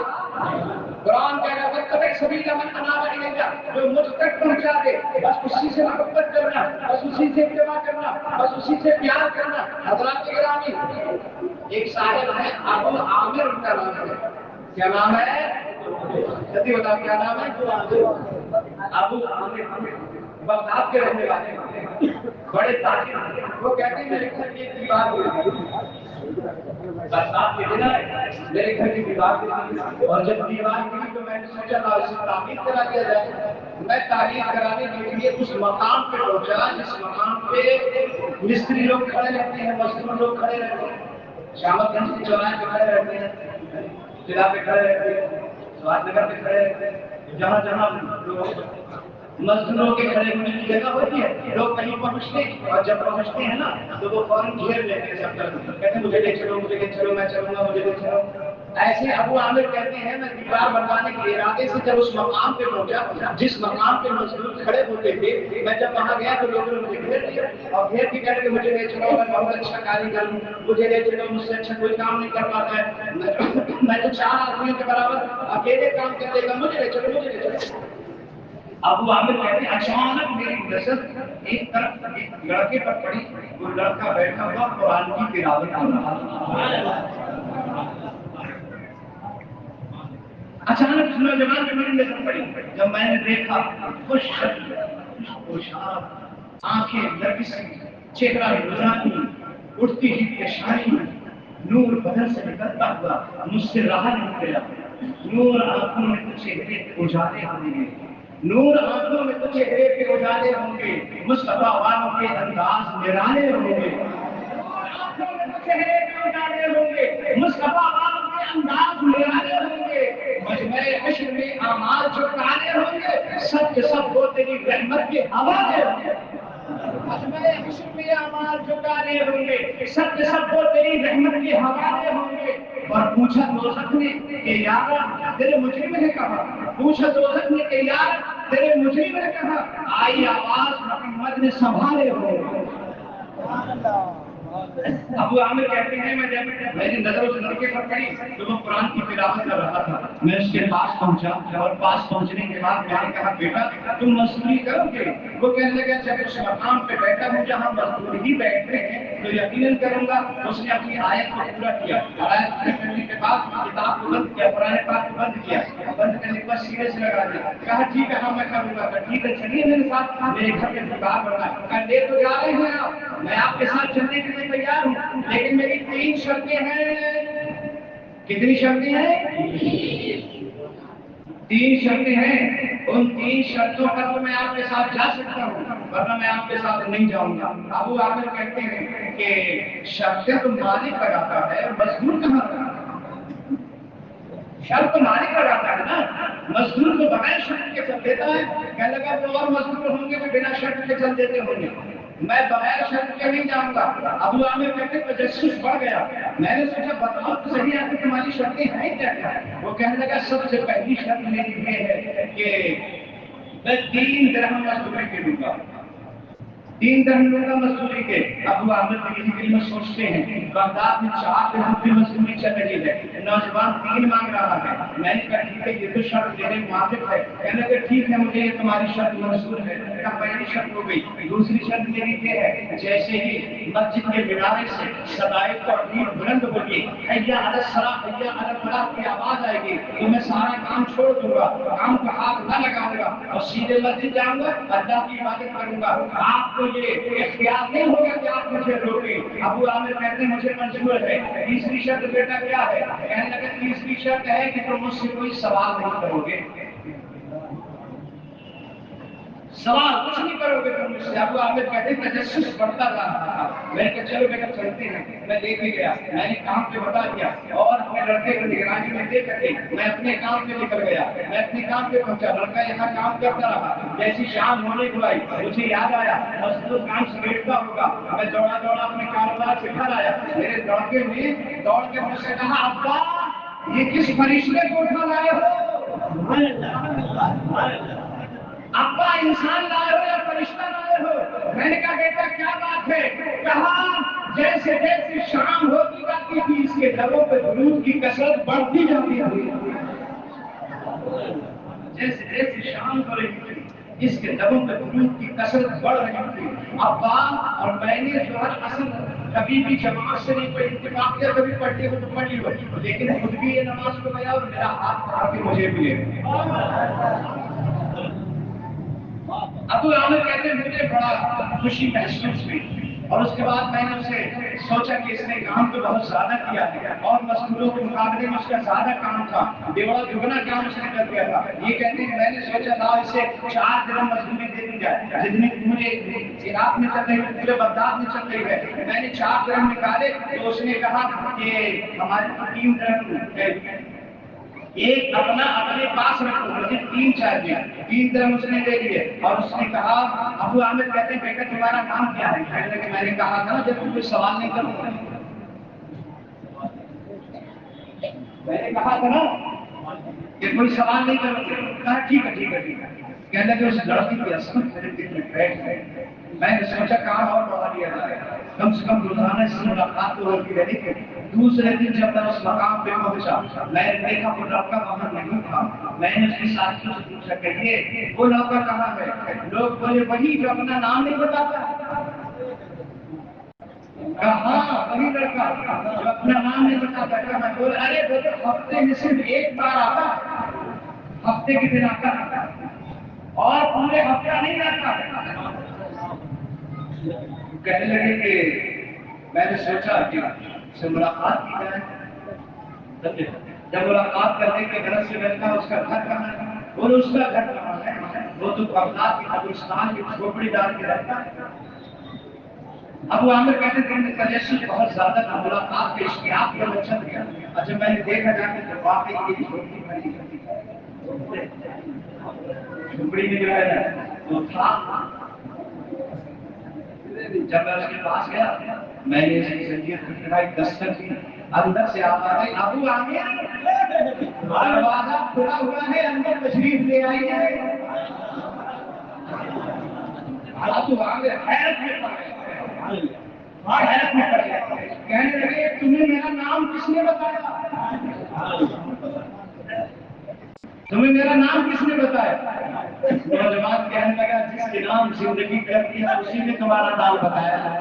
قرآن کہہ رہا ہے وَاتَّبِعْ سَبِيلَ مَنْ أَنَابَ إِلَيَّ، جو مجھ تک پہنچا دے بس اسی سے محبت کرنا، بس اسی سے اتباع کرنا، بس اسی سے پیار کرنا۔ حضرات گرامی، ایک صاحب ہے ابو عامر ان کا نام ہے، کیا نام ہے؟ جلدی بتاؤ کیا نام ہے؟ ابو عامر، بغداد کے رہنے والے بڑے تاجر۔ وہ کہتے ہیں میرے گھر کی ایک دیوار ہوئی، برسات کے دن میرے گھر کی دیوار تھی، اور جب دیوار گری تو میں نے سوچا تھا اسے تعمیر کرا دیا جائے۔ میں تعمیر کرانے کے لیے اس مقام پہ پہنچا جس مقام پہ مستری لوگ کھڑے رہتے ہیں، مزدور لوگ کھڑے رہتے ہیں، شامت گنج کے چوراہے پہ کھڑے رہتے ہیں، قلعہ پہ کھڑے رہتے ہیں، سواد نگر پہ کھڑے رہتے ہیں، جہاں جہاں مزدوروں کے کھڑے ہونے کی جگہ ہوتی ہے لوگ کہیں پہنچتے ہیں، اور جب پہنچتے ہیں نا تو وہ فوراً گھیر لیتے ہیں، سب کہتے ہیں مجھے لے چلو، مجھے لے چلو، میں چلوں گا، مجھے لے چلو۔ ایسے ابو عامر کہتے ہیں میں دیوار بنوانے کے ارادے سے جب اس مقام پہ پہنچا جس مقام پہ مزدور کھڑے ہوتے تھے، میں جب وہاں گیا تو لوگوں نے مجھے گھیر لیا اور گھیر کے کہتے مجھے لے چلو، میں بہت اچھا کاریگر ہوں، مجھے لے چلو، مجھ سے اچھا کوئی کام نہیں کر پاتا ہے، میں تو 4 آدمیوں کے برابر اکیلے کام کر دے گا، مجھے لے چلو، مجھے لے چلو۔ ابو عامر کہتے ہیں اچانک میری نظر ایک طرف ایک لڑکے پر پڑی، وہ لڑکا بیٹھا ہوا قرآن کی تلاوت کر رہا تھا۔ اچانک اس نوجوان پہ میری نظر پڑی، جب میں نے دیکھا خوش پوشاک، آنکھیں نرگسی، چہرہ نورانی، اٹھتی ہوئی پیشانی، نور بدن سے نکلتا ہوا مجھ سے رہا نہیں گیا۔ نور آنکھوں میں تو چہرے اجالے ہوں گے، نور آنکھوں میں تو چہرے پہ اجالے ہوں گے، مصطفیٰ والوں کے انداز نرانے ہوں گے، آنکھوں میں تو چہرے پہ اجالے ہوں گے، مصطفیٰ والوں کے انداز نرانے ہوں گے، مجمع حشر میں اعمال جو کالے ہوں گے سب کے سب وہ تیری رحمت کے حوالے ہوں گے۔ مجمع حشر میں اعمال جو کالے ہوں گے سب کے سب وہ تیری رحمت کے حوالے ہوں گے۔ اور پوچھا دوزخ نے کہ یار تیرے مجرم نے کہا، پوچھا دوزخ نے کہ یار تیرے مجرم نے کہا، آئی آواز محمد نے سنبھالے ہوں گے۔ ابو عامر کہتے ہیں میں جب میری نظر اس لڑکے پر پڑی تو وہ قرآن کی تلاوت کر رہا تھا. میں اس کے پاس پہنچا اور پاس پہنچنے کے بعد میں نے کہا بیٹا تم مزدوری کرو گے؟ وہ کہنے لگا جب اس مقام پہ بیٹھا ہوں جہاں مزدور ہی بیٹھتے ہیں تو یقیناً کروں گا. اس نے اپنی آیت کو پورا کیا. آیت پورے کرنے کے بعد کتاب کو بند کیا, قرآن پاک کو بند کیا. بند کرنے کے بعد سینے سے لگا دیا. کہا ٹھیک ہے ہاں میں کروں گا. ٹھیک ہے چلیے میرے ساتھ میرے گھر کے دیوار بنا. کہا لے تو جا رہے ہیں آپ, میں آپ کے ساتھ چلنے کے لیے تیار ہوں, لیکن میری 3 شرطیں ہیں. کتنی شرطیں ہیں؟ 3 شرطیں ہیں. ان 3 شرطوں پر تو میں آپ کے ساتھ جا سکتا ہوں ورنہ میں آپ کے ساتھ نہیں جاؤں گا. ابو عامر کہتے ہیں کہ شرطیں تو مالک لگاتا ہے, مزدور کہاں لگاتا ہے؟ شرط مالک لگاتا ہے نا, مزدور کو بغیر شرط کے چل دیتا ہے. کہنے لگا تو اور مزدور ہوں گے تو بنا شرط کے چل دیتے ہوں گے, میں بغیر شرط کے نہیں جاؤں گا. ابو عامر کہتے ہیں تجسس بڑھ گیا. میں نے سوچا بتاؤ تو صحیح ہے کہ تمہاری شرطیں ہیں کیا کیا؟ وہ کہنے لگا سب سے پہلی شرط میری یہ ہے کہ میں 3 درہم مزدوری کے دوں گا. 3 درہم دوں گا مزدوری کے. ابو عامر کے دل میں سوچتے ہیں بغداد میں 4 درہم کی مزدوری چل رہی ہے, نوجوان 3 مانگ رہا ہے. میں نے کہا ٹھیک ہے یہ تو شرط دینے موافق ہے. کہنے لگے ٹھیک ہے مجھے یہ تمہاری شرط منظور ہے. کہا پہلی شرط ہو گئی. دوسری شرط میری یہ ہے جیسے ہی مسجد کے مینارے سے صدائے توحید بلند ہوگی, حیا علی الصلاۃ حیا علی الفلاح کی آواز آئے گی تو میں سارا کام چھوڑ دوں گا, کام کا ہاتھ نہ لگاؤں گا اور سیدھے مسجد جاؤں گا, اللہ کی عبادت کروں گا. آپ کو یہ اختیار نہیں ہوگا کہ آپ مجھے روکیں. ابو عامر کہتے ہیں مجھے منظور ہے. تیسری شرط بیٹا کیا ہے؟ کہنے لگے تیسری شرط ہے کہ تم مجھ سے کوئی سوال نہیں کرو گے. سوال کچھ نہیں کرو گے تم مجھ سے. ابو عامر کہتے ہیں تجسس بڑھتا جا رہا تھا. میں نے کہا چلو بیٹا چلتے ہیں. میں لے کے گیا, میں نے کام پہ بتا دیا اور اپنے لڑکے کو نگرانی میں دے کر کے میں اپنے کام پہ نکل گیا. میں اپنے کام پہ پہنچا, لڑکا یہاں کام کرتا رہا. جیسی شام ہونے کو آئی مجھے یاد آیا مزدور کام سمیٹتا ہوگا. میں دوڑا دوڑا اپنے کاروبار سے گھر آیا. میرے لڑکے نے دوڑ کے مجھ سے کہا ابا یہ کس فرشتے کو اٹھا لائے ہو؟ ابا انسان لائے ہو یا فرشتہ لائے ہو؟ میں نے کہا بیٹا کیا بات ہے؟ کہا جیسے جیسے شام ہوتی جاتی تھی اس کے لبوں پہ درود کی کثرت بڑھتی جاتی تھی. جیسے جیسے شام ہو رہی تھی اس کے لبوں پہ درود کی کثرت بڑھ رہی تھی. ابا اور میں نے جو ہے اصل کبھی بھی جماعت سے نہیں پڑھی, اتفاق سے کبھی پڑھتے ہو تو پڑھی ہو, لیکن خود بھی یہ نماز کو گیا اور میرا ہاتھ پکڑ کے مجھے بھی ہے. ابو عامر کہتے ہیں مجھے بڑا خوشی محسوس ہوئی اور اس کے بعد میں نے اسے سوچا کہ اس نے کام تو بہت زیادہ کیا ہے اور مزدوروں کے مقابلے میں اس کا زیادہ کام تھا, بڑا دگنا کام اس نے کر دیا تھا. یہ کہتے ہیں میں نے سوچا تھا اسے 4 درہم مزدوری دے دی جائے جتنی مجھے عراق میں چل رہی ہے, پورے بغداد میں چل رہی ہے. میں نے 4 درہم نکالے تو اس نے کہا کہ ہمارے 3 درہم ایک اپنا اپنے پاس رکھو, مجھے 3 چاہیے. 3 درہم اس نے دے دیے اور اس نے کہا ابو عامر کہتے ہیں بیٹا تمہارا نام کیا ہے؟ کہنے لگے میں نے کہا تھا نا جب تم کوئی سوال نہیں کرو. میں نے کہا تھا نا کہ کوئی سوال نہیں کرو گے. کہا ٹھیک ہے ٹھیک ہے ٹھیک ہے. کہنے لگے اس لڑکی کی عصمت میرے دل میں بیٹھ گئی. میں نے سوچا کام اور بڑھا دیا جائے, کم سے کم روزانہ اس سے ملاقات تو ہوتی رہی. کہ دوسرے دن جب میں اس مقام پہ پہنچا میں نے دیکھا وہ لڑکا وہاں نہیں تھا. میں نے اس کے ساتھیوں سے پوچھا کہ وہ لڑکا کہاں ہے؟ لوگ بولے وہی جو اپنا نام نہیں بتاتا. کہاں وہی لڑکا جو اپنا نام نہیں بتاتا. کہاں؟ بولے ارے وہ تو ہفتے میں صرف ایک بار آتا, ہفتے کے دن آتا اور پورے ہفتہ نہیں آتا. کہنے لگے کہ میں نے سوچا کہ سے ملاقات کی جائے. جب ملاقات کرنے کے غرض سے میں کہا اس کا گھر کہاں ہے؟ اور اس کا گھر کہاں ہے؟ وہ تو بغداد کے قبرستان کی جھوپڑی ڈال کے رہتا ہے. ابو عامر کہتے ہیں تجسس بہت زیادہ تھا, ملاقات کے اشتیاق پر میں چل گیا. اور جب میں نے دیکھا جا کے تو واقعی یہ جھوپڑی بنی جھوپڑی میں جو ہے وہ تھا. جب میں اس کے پاس گیا میں نے اس کی زندگیت کو دکھائی, دستک دی, اندر سے آواز آئی ابو عامر دروازہ کھلا ہوا ہے اندر تشریف لے آئیے. ابو عامر حیرت میں پڑ گئے. اور حیرت میں پڑ گئے، کہنے لگے تمہیں میرا نام کس نے بتایا؟ تمہیں میرا نام کس نے بتایا؟ نوجوان کہنے لگا جس کے نام زندگی کرتی ہے اسی نے تمہارا نام بتایا ہے۔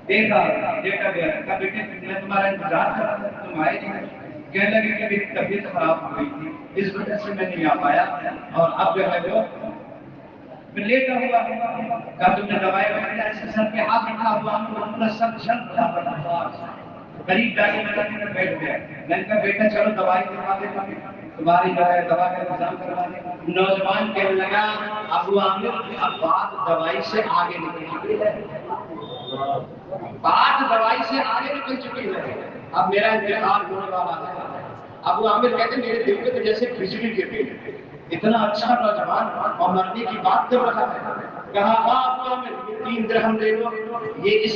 دیکھا دیکھا گیا کہ بیٹے میں تمہارا انتظار کر رہا تھا، تم آئے نہیں۔ کہنے لگے کہ میری طبیعت خراب ہو گئی تھی، اس وجہ سے میں نہیں آ پایا، اور اب جو ہے وہ میں لیٹا ہوا کہا تم نے دوائی وغیرہ ایسے سر پہ ہاتھ رکھا ہوا اپنا سر جھل رہا تھا، قریب جا کے میں بیٹھ گیا۔ میں نے کہا بیٹا چلو دوائی کروا دے، تمہاری جو ہے دوا کا انتظام کروا دے۔ نوجوان کہنے لگا ابو عامر اب بات دوائی سے آگے نکل چکی ہے، بات دوائی سے آگے نکل چکی ہے، اب میرا انتقال ہونے والا ہے۔ ابو عامر کہتے میرے دل پہ جیسے بجلی گر گئی، اتنا اچھا نوجوان اور مرنے کی بات کر رہا ہے۔ کہا ہاں ابو عامر 3 درہم دے دو، یہ اس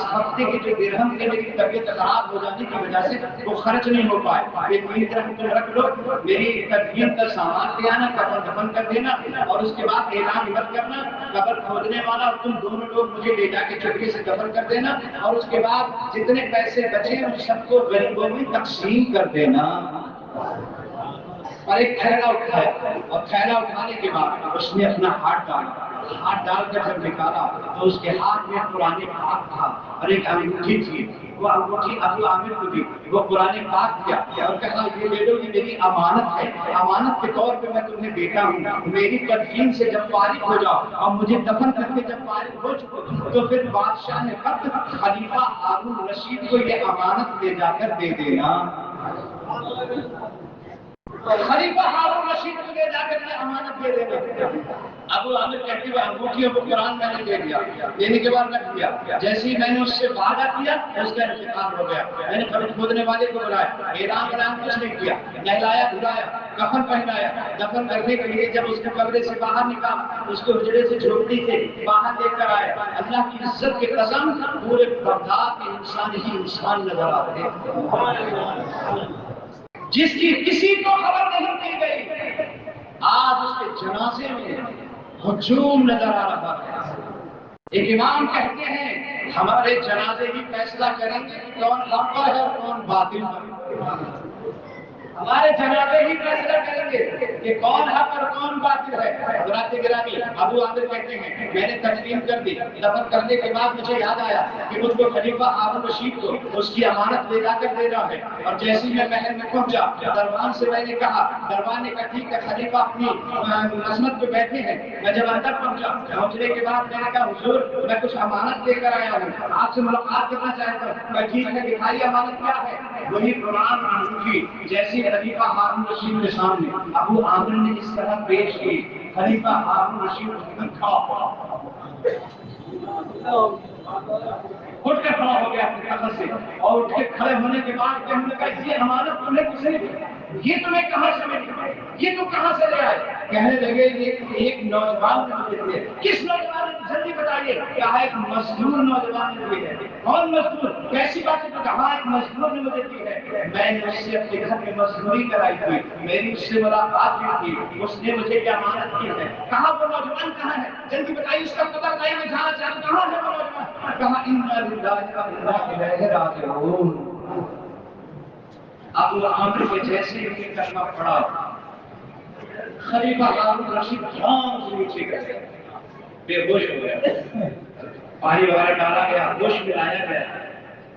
ہفتے کی جو درہم کے میری طبیعت خراب ہو جانے کی وجہ سے وہ خرچ نہیں ہو پائے، یہ 3 درہم تم رکھ لو، میری تدفین کا سامان لے آنا، کفن دفن کر دینا، اور اس کے بعد اعلان مت کرنا، قبر کھودنے والا اور تم دونوں لوگ مجھے لے جا کے چٹکی سے دفن کر دینا، اور اس کے بعد جتنے پیسے بچے ان سب کو غریبوں میں تقسیم کر دینا۔ اور ایک تھیلا اٹھایا، اور تھیلا اٹھانے کے بعد اس نے اپنا ہاتھ ڈالا، ہاتھ ڈال کر جب نکالا تو اس کے ہاتھ میں قرآن پاک تھا اور ایک انگوٹھی تھی، وہ انگوٹھی ابو عامر کو دی، وہ قرآن پاک کیا اور کہا یہ لے لو، یہ میری امانت ہے، امانت کے طور پہ میں تمہیں دیتا ہوں، میری تدفین سے جب فارغ ہو جاؤ اور مجھے دفن کر کے جب فارغ ہو چکو تو پھر بادشاہ نے وقت خلیفہ ہارون رشید کو یہ امانت لے جا کر دے دینا۔ خلیفہ ہارون رشید کو لے جا کر یہ امانت دے دینا۔ ابو عامر کہتے ہوئے انگوٹھیوں کو قرآن میں نے دے دیا، دینے کے بعد رکھ دیا، جیسے ہی میں نے اس سے وعدہ کیا اس کا انتقال ہو گیا۔ میں نے قبر کھودنے والے کو بلایا، اعلان کچھ نہیں کیا، نہلایا دھلایا، کفن پہنایا، دفن کرنے کے لیے جب اس کو قبر سے باہر نکالا، اس کو حجرے سے جھوپڑی سے باہر لے کر آیا، اللہ کی عزت کی قسم پورے بغداد کے انسان ہی انسان نظر آتے جس کی کسی کو خبر نہیں دی گئی، آج اس کے جنازے میں ہجوم نظر آ رہا ہے۔ ایک امام کہتے ہیں ہمارے جنازے ہی فیصلہ کریں گے کون حق پر ہے اور کون باطل پر، ہمارے جنازے ہی فیصلہ کریں گے کہ کون حق اور کون باطل ہے۔ حضرات گرامی، ابو عامر کہتے ہیں میں نے تسلیم کر دی، دفن کرنے کے بعد مجھے یاد آیا کہ مجھ کو خلیفہ ہارون رشید کو اس کی امانت لے جا کر دینا ہے، اور جیسے ہی میں محل میں پہنچا دربان سے میں نے کہا، دربان نے کہا ٹھیک ہے خلیفہ اپنی عظمت پہ بیٹھے ہیں۔ میں جب اندر پہنچنے کے بعد میں نے کہا حضور میں کچھ امانت لے کر آیا ہوں، آپ سے ملاقات کرنا چاہتا ہوں۔ میں ٹھیک ہے دکھائی امانت کیا ہے؟ وہی قرآن انگوٹھی جیسی خلیفہ ہارون رشید کے سامنے ابو عامر نے اس طرح پیش کی، خلیفہ ہارون رشید اٹھ کر کھڑا ہو گیا اپنے تخت سے، اور اٹھ کے کھڑے ہونے کے بعد کہنے لگا یہ امانت تمہیں کس نے دی؟ یہ تمہیں کہاں سے ملی؟ یہ تم کہاں سے لے آئے؟ کہنے لگے ایک نوجوان نے مجھے دی۔ کس نوجوان نے؟ جلدی بتائیے۔ کہا ایک مظلوم نوجوان نے دی ہے۔ کون مظلوم؟ کیسی بات ہے؟ کہا ایک مظلوم نے مجھے دی ہے، میں نے اس سے اپنے گھر میں مزدوری کرائی تھی، میری اس سے ملاقات بھی تھی، اس نے مجھے یہ امانت کی ہے۔ کہا وہ نوجوان کہاں ہے؟ جلدی بتائیے، اس کا پتہ بتائیے، میں جانا چاہتا ہوں، کہاں ہے وہ نوجوان؟ کہا انا للہ و انا الیہ راجعون۔ ابو عامر کے جیسے ہی کلمہ پڑھا، خلیفہ ہارون رشید دھام سے نیچے گئے، بے ہوش ہو گیا، پانی وغیرہ ڈالا گیا، ہوش میں لایا گیا۔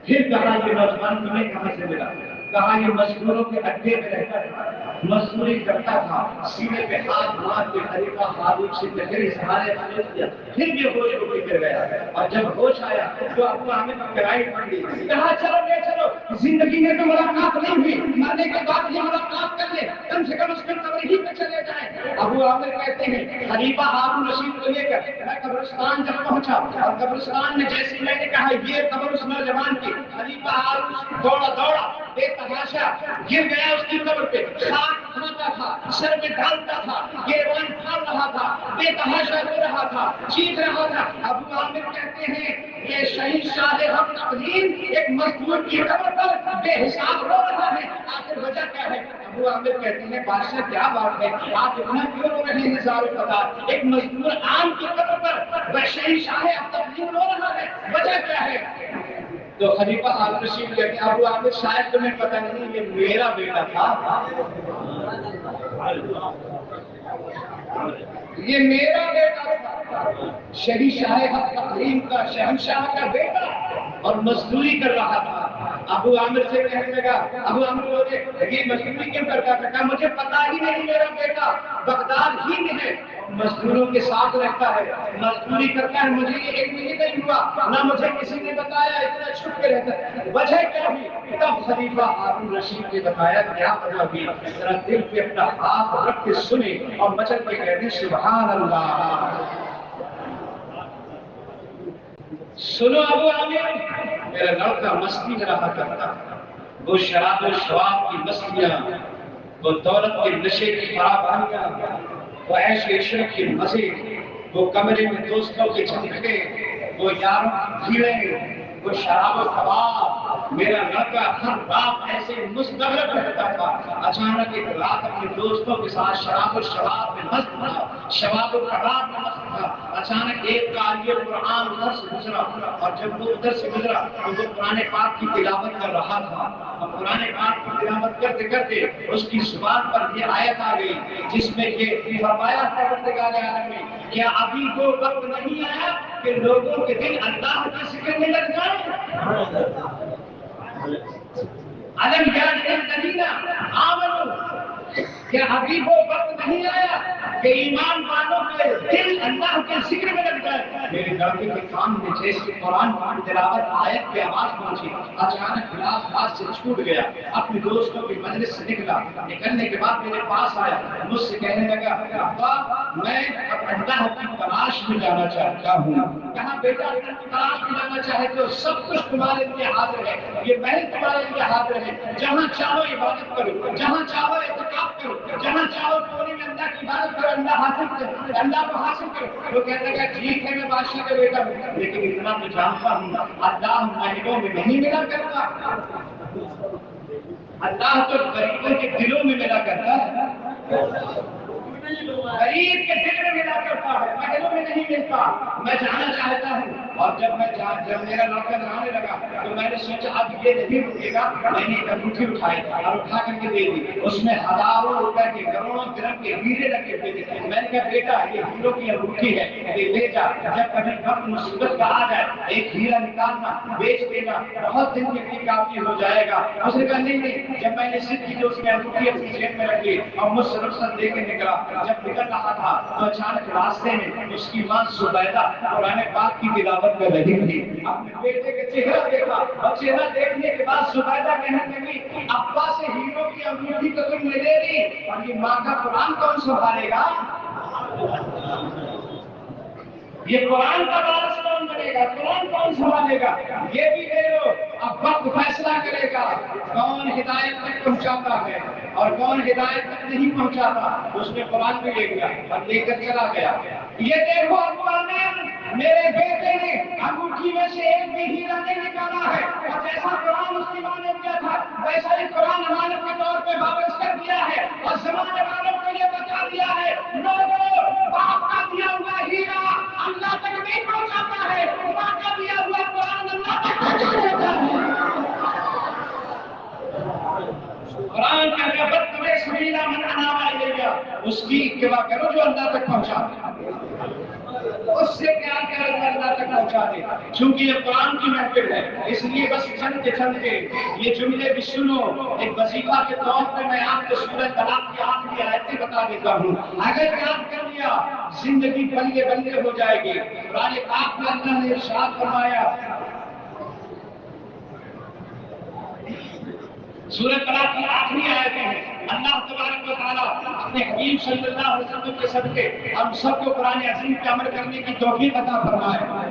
پھر کہا یہ نوجوان تمہیں کہاں سے ملا؟ کہا یہ مزدوروں کے اڈے میں رہتا تھا، مزدوری کرتا تھا، سینے پہ ہاتھ مار کے خلیفہ ہارون سے لکڑی سہارے کھڑے کیا، پھر بھی ہوش ہو کر گیا، اور جب ہوش آیا تو ابو عامر کی کرائی پڑ گئی۔ کہا چلو لے چلو، زندگی میں تو ملاقات نہیں ہوئی، مرنے کے بعد یہ ملاقات کر لے، کم سے کم اس کے قبر ہی پہ چلے جائیں۔ ابو عامر کہتے ہیں خلیفہ ہارون رشید کو لے کر میں قبرستان جب پہنچا، اور قبرستان میں جیسے میں نے کہا یہ قبر اس نوجوان کی، خلیفہ ہارون دوڑا بے تحاشا گر گیا اس کی قبر پہ، خاک کھاتا تھا، سر میں ڈالتا تھا، گریبان پھاڑ رہا تھا، بے تحاشا رو رہا تھا، چیخ رہا تھا۔ ابو عامر کہتے ہیں یہ شہید شاہ حق تقدیم ایک مزدور کی قبر پر بے حساب رو رہا ہے، آخر وجہ کیا ہے؟ ابو عامر کہتے ہیں بادشاہ کیا بات ہے، آپ اتنا کیوں رو رہے ہیں ہزار قطار؟ ایک مزدور عام کی قبر پر شہید شاہ حق تقدیم رو رہا ہے، وجہ کیا ہے؟ تو خلیفہ ہارون رشید کہتے ہیں ابو عامر شاید تمہیں پتہ نہیں یہ میرا بیٹا تھا، یہ میرا بیٹا تھا، شہید شاہ حق تقدیم کا شہنشاہ کا بیٹا، اور مزدوری کر رہا تھا۔ ابو عامر سے کہنے لگا، ابو عامر بولے یہ مزدوری کیوں کرتا تھا؟ کہا مجھے پتا ہی نہیں، میرا بیٹا بغداد ہی میں ہے، مزدوروں کے ساتھ رہتا ہے، مزدوری کرتا ہے، مجھے یہ ایک بھی نہیں ہوا، نہ مجھے کسی نے بتایا، اتنا چھپ کے رہتا ہے، وجہ کیا ہوئی؟ تب خلیفہ ہارون رشید نے بتایا کیا وجہ ہوئی، ذرا دل پہ اپنا ہاتھ رکھ کے سنے اور مچل کے کہتے سبحان اللہ۔ سنو ابو عامر، میرا لڑکا مستی میں رہا کرتا، وہ شراب و شواب کی مستیاں، وہ دولت کے نشے کی فراوانیاں، وہ عیش عشرت کے مزے، وہ کمرے میں دوستوں کے جھنڈے، وہ یاروں کی بھیڑیں، وہ شراب و کباب، میرا لڑکا ہر رات ایسے مستغرق رہتا تھا۔ اچانک ایک رات اپنے دوستوں کے ساتھ شراب و شباب میں مست تھا، شباب و کباب میں مست تھا، اچانک ایک قاری قرآن ادھر سے گزرا، اور جب وہ ادھر سے گزرا تو وہ قرآن پاک کی تلاوت کر رہا تھا، اور قرآن پاک کی تلاوت کرتے کرتے اس کی زبان پر یہ آیت آ گئی جس میں یہ فرمایا پروردگار عالم نے کیا ابھی وہ وقت نہیں آیا کہ لوگوں کے دل اللہ کے ذکر میں لگ جائیں؟ علم یاد الذین آمنوا، کیا ابھی وہ وقت نہیں آیا کہ ایمان والوں کے دل اللہ کے ذکر میں لگ جائے؟ میرے لڑکے کے کان میں جیسے قرآن کی تلاوت آیت کی آواز پہنچی، اچانک گلاس ہاتھ سے چھوٹ گیا، اپنے دوستوں کی مجلس سے نکلا، نکلنے کے بعد میرے پاس آیا، مجھ سے کہنے لگا ابا میں اللہ کی تلاش میں جانا چاہتا ہوں۔ کہا بیٹا اللہ کی تلاش میں جانا چاہتے ہو، سب کچھ تمہارے لیے حاضر ہے، یہ محل تمہارے لیے حاضر ہے، جہاں چاہو عبادت کرو، جہاں چاہو اعتکاف کرو، جہاں چاہو کونے میں اللہ کی عبادت کرو، اللہ حاصل کرو، اللہ کو حاصل کرو۔ وہ کہنے لگا ٹھیک ہے میں بادشاہ کا بیٹا ہوں، لیکن اتنا میں جانتا ہوں اللہ محلوں میں نہیں ملا کرتا، اللہ تو غریبوں کے دلوں میں ملا کرتا ہے، غریب کے دل میں ملا کرتا ہے، محلوں میں نہیں ملتا۔ میں جانا چاہتا ہوں، اور جب میرا لڑکا جانے لگا تو میں نے سوچا اب یہ نہیں رکے گا، میں نے ایک انگوٹھی اٹھائی اور اٹھا کر کے دے دی، اس میں ہزاروں روپے کے کروڑوں درہم کے ہیرے رکھے ہوئے تھے۔ میں نے کہا بیٹا یہ ہیروں کی انگوٹھی ہے، یہ لے جا، جب کبھی وقت مصیبت کا آ جائے ایک ہیرا نکالنا بیچ دینا، بہت دن کے لیے کافی ہو جائے گا۔ اس نے کہا نہیں، جب میں نے ضد کی تو اس میں انگوٹھی اپنی جیب میں رکھی اور مجھ سے رخصت دے کے نکلا۔ جب نکل رہا تھا تو اچانک راستے میں اس کی ماں زبیدہ قرآن پاک کی تلاوت کر رہی تھی، اپنے بیٹے کا چہرہ دیکھا اور چہرہ دیکھنے کے بعد زبیدہ کہنے لگی ابا سے ہیروں کی انگوٹھی تو تم نے لے لی، اور یہ ماں کا قرآن کون سنبھالے گا؟ یہ قرآن کا وارث کون بنے گا؟ قرآن کون سنبھالے گا؟ یہ بھی لے لو، اب وقت فیصلہ کرے گا کون ہدایت تک پہنچاتا ہے اور کون ہدایت تک نہیں پہنچاتا۔ اس نے قرآن بھی لے گیا اور لے کر چلا گیا۔ یہ دیکھو ابو عامر، میرے بیٹے نے انگوٹھی میں سے ایک بھی ہیرا نہیں نکالا ہے، اور جیسا قرآن اس کی ماں نے دیا تھا ویسا ہی قرآن امانت کے طور پہ واپس کر دیا ہے، اور زمانے والوں کو یہ بتا دیا ہے لوگوں باپ کا دیا ہوا ہیرا اللہ تک نہیں پہنچاتا ہے، ماں کا دیا ہوا قرآن اللہ تک پہنچا دیتا ہے۔ قرآن کا ربط تمہیں سبیلا من اناب الیہ، اس کی اتباع کرو جو اللہ تک پہنچا دے، اس سے کیا کرے جو اللہ تک پہنچا دے۔ چونکہ یہ قرآن کی محفل ہے اس لیے بس چند کے یہ جملے بھی سنو، ایک وظیفہ کے طور پہ میں آپ کو سورۃ طلاق کی آخری آیتیں بتا دیتا ہوں، اگر یاد کر لیا زندگی بلے بلے ہو جائے گی۔ قرآن پاک میں اللہ نے ارشاد فرمایا، سورۃ طلاق کی آخری آیتیں ہیں، اللہ تبارک و تعالیٰ اپنے حبیب صلی اللہ علیہ وسلم کے صدقے ہم سب کو قرآن عظیم پہ عمل کرنے کی توفیق عطا فرمائے۔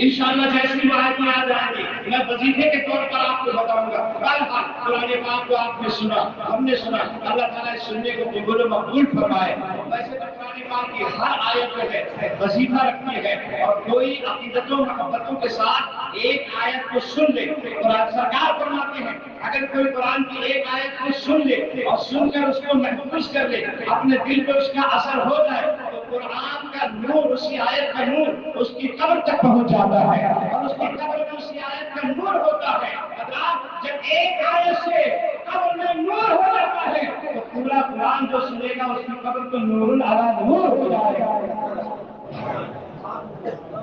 انشاءاللہ جیسی آیتیں یاد آئیں گی میں وظیفے کے طور پر آپ کو بتاؤں گا۔ بہرحال قرآن پاک کو آپ نے سنا، ہم نے سنا، اللہ تعالیٰ اس سننے کو قبول و مقبول فرمائے۔ ویسے تو قرآن پاک کی ہر آیت میں وظیفہ رکھتی ہے، اور کوئی عقیدتوں محبتوں کے ساتھ ایک آیت کو سن لے، قرآن سرکار فرماتے ہیں اگر کوئی قرآن کی ایک آیت کو سن لے اور سن کر اس کو محفوظ کر لے، اپنے دل پہ اس کا اثر ہو جائے، تو قرآن کا نور، اسی آیت کا نور اس کی قبر تک پہنچ جاتا ہے، اور اس کی قبر میں اسی آیت کا نور ہوتا ہے۔ حضرات جب ایک آیت سے قبر میں نور ہو جاتا ہے تو پورا قرآن جو سنے گا اس کی قبر تو نور علی نور ہو جائے گا۔